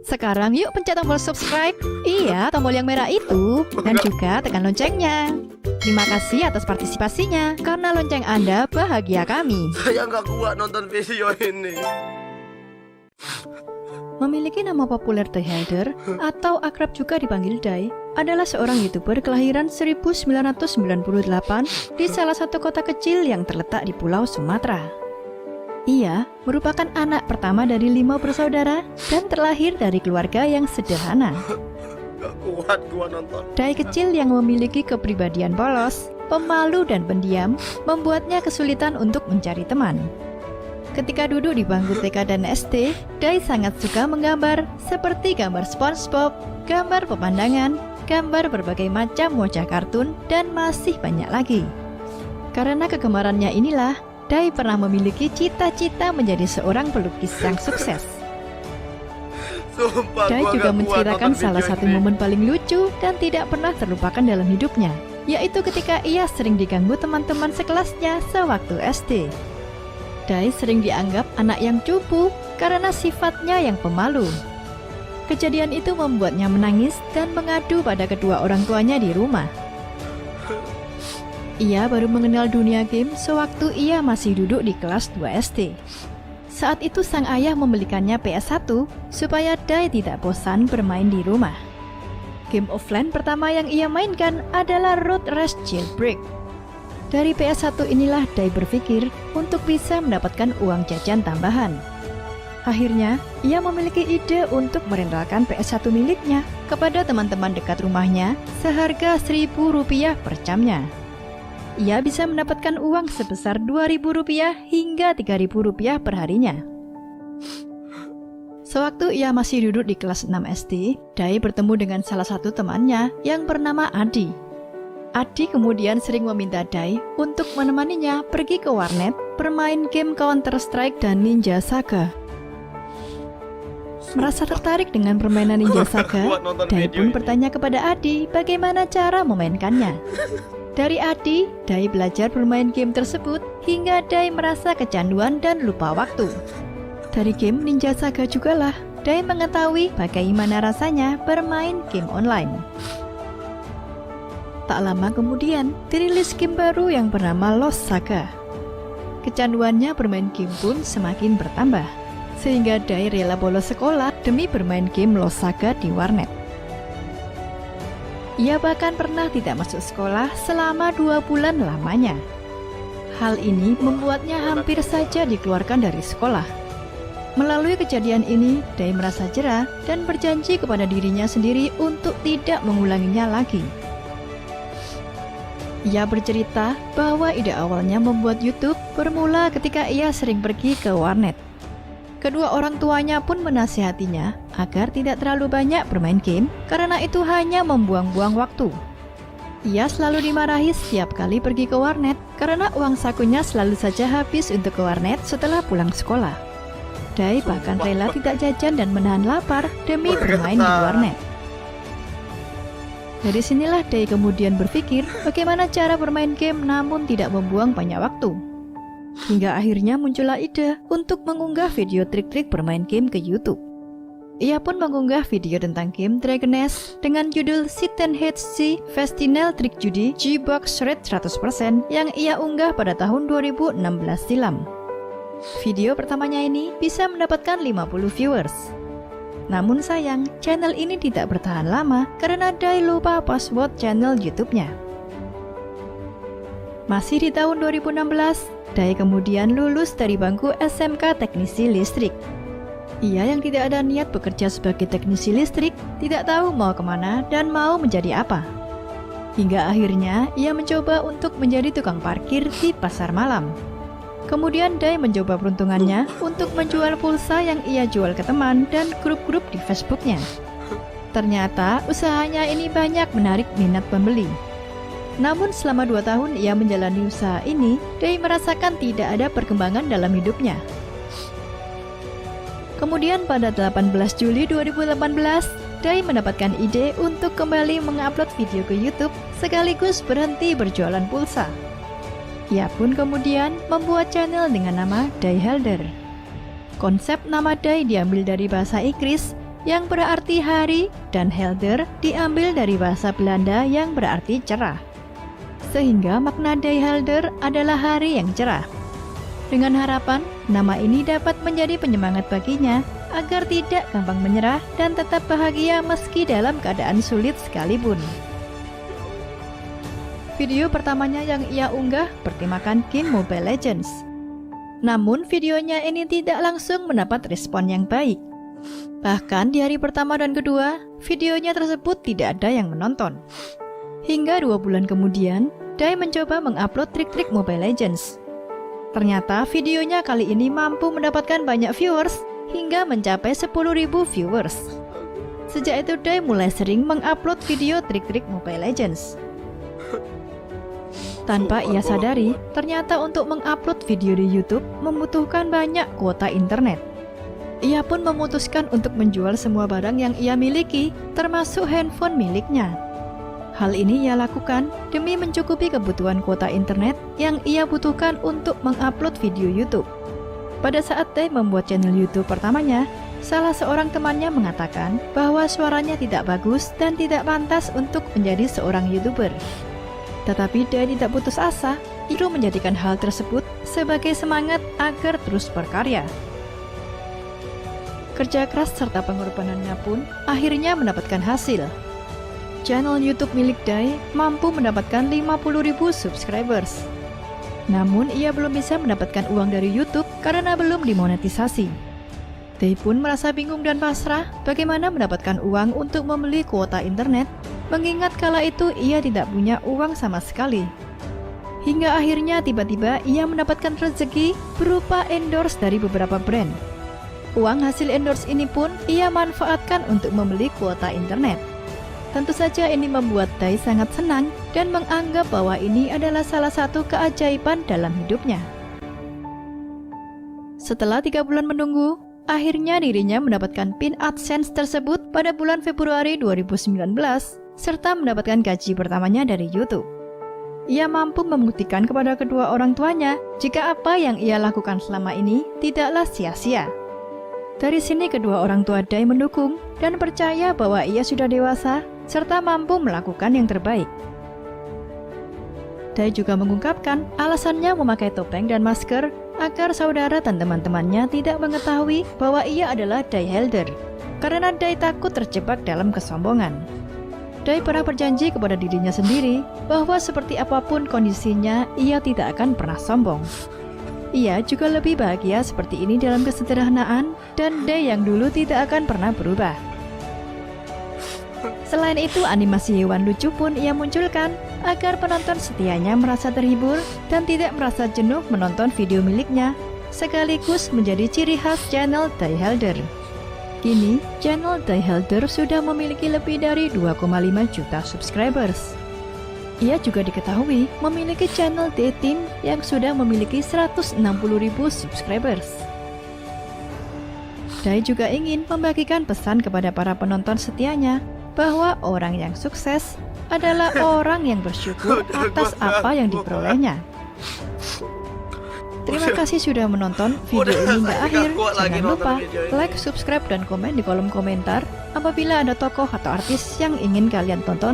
Sekarang yuk pencet tombol subscribe. Iya, tombol yang merah itu. Dan juga tekan loncengnya. Terima kasih atas partisipasinya. Karena lonceng Anda bahagia kami. Saya nggak kuat nonton video ini. Memiliki nama populer The Helder, atau akrab juga dipanggil Dai, adalah seorang YouTuber kelahiran 1998 di salah satu kota kecil yang terletak di Pulau Sumatera. Ia merupakan anak pertama dari 5 bersaudara dan terlahir dari keluarga yang sederhana. Nggak kuat gua nonton. Dai kecil yang memiliki kepribadian polos, pemalu dan pendiam membuatnya kesulitan untuk mencari teman. Ketika duduk di bangku TK dan SD, Dai sangat suka menggambar seperti gambar SpongeBob, gambar pemandangan, gambar berbagai macam wajah kartun, dan masih banyak lagi. Karena kegemarannya inilah, Dai pernah memiliki cita-cita menjadi seorang pelukis yang sukses. Sumpah, Dai gua juga nggak kuat menceritakan nonton salah video satu ini. momen paling lucu dan tidak pernah terlupakan dalam hidupnya, yaitu ketika ia sering diganggu teman-teman sekelasnya sewaktu SD. Dai sering dianggap anak yang cupu karena sifatnya yang pemalu. Kejadian itu membuatnya menangis dan mengadu pada kedua orang tuanya di rumah. Ia baru mengenal dunia game sewaktu ia masih duduk di kelas 2 SD. Saat itu sang ayah membelikannya PS1 supaya Dai tidak bosan bermain di rumah. Game offline pertama yang ia mainkan adalah Road Rash Jailbreak. Dari PS1 inilah Dai berpikir untuk bisa mendapatkan uang jajan tambahan. Akhirnya, ia memiliki ide untuk merentalkan PS1 miliknya kepada teman-teman dekat rumahnya seharga Rp1.000 per jamnya. Ia bisa mendapatkan uang sebesar Rp2.000 hingga Rp3.000 per harinya. Sewaktu ia masih duduk di kelas 6 SD, Dai bertemu dengan salah satu temannya yang bernama Adi. Adi kemudian sering meminta Dai untuk menemaninya pergi ke warnet bermain game Counter-Strike dan Ninja Saga. Merasa tertarik dengan permainan Ninja Saga, Dai pun bertanya kepada Adi bagaimana cara memainkannya. Dari Adi, Dai belajar bermain game tersebut hingga Dai merasa kecanduan dan lupa waktu. Dari game Ninja Saga jugalah Dai mengetahui bagaimana rasanya bermain game online. Tak lama kemudian, dirilis game baru yang bernama Lost Saga. Kecanduannya bermain game pun semakin bertambah, sehingga Dai rela bolos sekolah demi bermain game Lost Saga di warnet. Ia bahkan pernah tidak masuk sekolah selama 2 bulan lamanya. Hal ini membuatnya hampir saja dikeluarkan dari sekolah. Melalui kejadian ini, Dai merasa jera dan berjanji kepada dirinya sendiri untuk tidak mengulanginya lagi. Ia bercerita bahwa ide awalnya membuat YouTube bermula ketika ia sering pergi ke warnet. Kedua orang tuanya pun menasihatinya agar tidak terlalu banyak bermain game karena itu hanya membuang-buang waktu. Ia selalu dimarahi setiap kali pergi ke warnet karena uang sakunya selalu saja habis untuk ke warnet setelah pulang sekolah. Dai bahkan rela tidak jajan dan menahan lapar demi bermain di warnet. Dari sinilah Dai kemudian berpikir bagaimana cara bermain game namun tidak membuang banyak waktu. Hingga akhirnya muncullah ide untuk mengunggah video trik-trik bermain game ke YouTube. Ia pun mengunggah video tentang game Dragon Nest dengan judul Sit and HC Festinel Trik Judi G-Box Rate 100% yang ia unggah pada tahun 2016 silam. Video pertamanya ini bisa mendapatkan 50 viewers. Namun sayang, channel ini tidak bertahan lama karena Dai lupa password channel YouTube-nya. Masih di tahun 2016, Dai kemudian lulus dari bangku SMK Teknisi Listrik. Ia yang tidak ada niat bekerja sebagai teknisi listrik, tidak tahu mau kemana dan mau menjadi apa. Hingga akhirnya ia mencoba untuk menjadi tukang parkir di pasar malam. Kemudian Dai mencoba peruntungannya untuk menjual pulsa yang ia jual ke teman dan grup-grup di Facebooknya. Ternyata usahanya ini banyak menarik minat pembeli. Namun selama 2 tahun ia menjalani usaha ini, Dai merasakan tidak ada perkembangan dalam hidupnya. Kemudian pada 18 Juli 2018, Dai mendapatkan ide untuk kembali mengupload video ke YouTube sekaligus berhenti berjualan pulsa. Ia pun kemudian membuat channel dengan nama Dai Helder. Konsep nama Dai diambil dari bahasa Inggris yang berarti hari, dan helder diambil dari bahasa Belanda yang berarti cerah. Sehingga makna day helder adalah hari yang cerah. Dengan harapan, nama ini dapat menjadi penyemangat baginya agar tidak gampang menyerah dan tetap bahagia meski dalam keadaan sulit sekalipun. Video pertamanya yang ia unggah bertemakan game Mobile Legends. Namun videonya ini tidak langsung mendapat respon yang baik. Bahkan di hari pertama dan kedua, videonya tersebut tidak ada yang menonton. Hingga 2 bulan kemudian, Dai mencoba mengupload trik-trik Mobile Legends. Ternyata videonya kali ini mampu mendapatkan banyak viewers hingga mencapai 10.000 viewers. Sejak itu Dai mulai sering mengupload video trik-trik Mobile Legends. Tanpa ia sadari, ternyata untuk mengupload video di YouTube membutuhkan banyak kuota internet. Ia pun memutuskan untuk menjual semua barang yang ia miliki, termasuk handphone miliknya. Hal ini ia lakukan demi mencukupi kebutuhan kuota internet yang ia butuhkan untuk mengupload video YouTube. Pada saat Dai membuat channel YouTube pertamanya, salah seorang temannya mengatakan bahwa suaranya tidak bagus dan tidak pantas untuk menjadi seorang YouTuber. Tetapi Dai tidak putus asa, ia menjadikan hal tersebut sebagai semangat agar terus berkarya. Kerja keras serta pengorbanannya pun akhirnya mendapatkan hasil. Channel YouTube milik Dai mampu mendapatkan 50.000 subscribers. Namun ia belum bisa mendapatkan uang dari YouTube karena belum dimonetisasi. Dai pun merasa bingung dan pasrah bagaimana mendapatkan uang untuk membeli kuota internet, mengingat kala itu ia tidak punya uang sama sekali. Hingga akhirnya tiba-tiba ia mendapatkan rezeki berupa endorse dari beberapa brand. Uang hasil endorse ini pun ia manfaatkan untuk membeli kuota internet. Tentu saja ini membuat Dai sangat senang dan menganggap bahwa ini adalah salah satu keajaiban dalam hidupnya. Setelah 3 bulan menunggu, akhirnya dirinya mendapatkan PIN AdSense tersebut pada bulan Februari 2019, serta mendapatkan gaji pertamanya dari YouTube. Ia mampu membuktikan kepada kedua orang tuanya jika apa yang ia lakukan selama ini tidaklah sia-sia. Dari sini kedua orang tua Dai mendukung dan percaya bahwa ia sudah dewasa serta mampu melakukan yang terbaik. Dai juga mengungkapkan alasannya memakai topeng dan masker agar saudara dan teman-temannya tidak mengetahui bahwa ia adalah Dai Helder, karena Dai takut terjebak dalam kesombongan. Dai pernah berjanji kepada dirinya sendiri bahwa seperti apapun kondisinya, ia tidak akan pernah sombong. Ia juga lebih bahagia seperti ini dalam kesederhanaan, dan Dai yang dulu tidak akan pernah berubah. Selain itu, animasi hewan lucu pun ia munculkan agar penonton setianya merasa terhibur dan tidak merasa jenuh menonton video miliknya, sekaligus menjadi ciri khas channel Dai Helder. Kini, channel Dai Helder sudah memiliki lebih dari 2,5 juta subscribers. Ia juga diketahui memiliki channel dating yang sudah memiliki 160.000 subscribers. Dai juga ingin membagikan pesan kepada para penonton setianya bahwa orang yang sukses adalah orang yang bersyukur atas apa yang diperolehnya. Terima kasih sudah menonton video ini hingga akhir. Jangan lupa like, subscribe, dan komen di kolom komentar apabila ada tokoh atau artis yang ingin kalian tonton.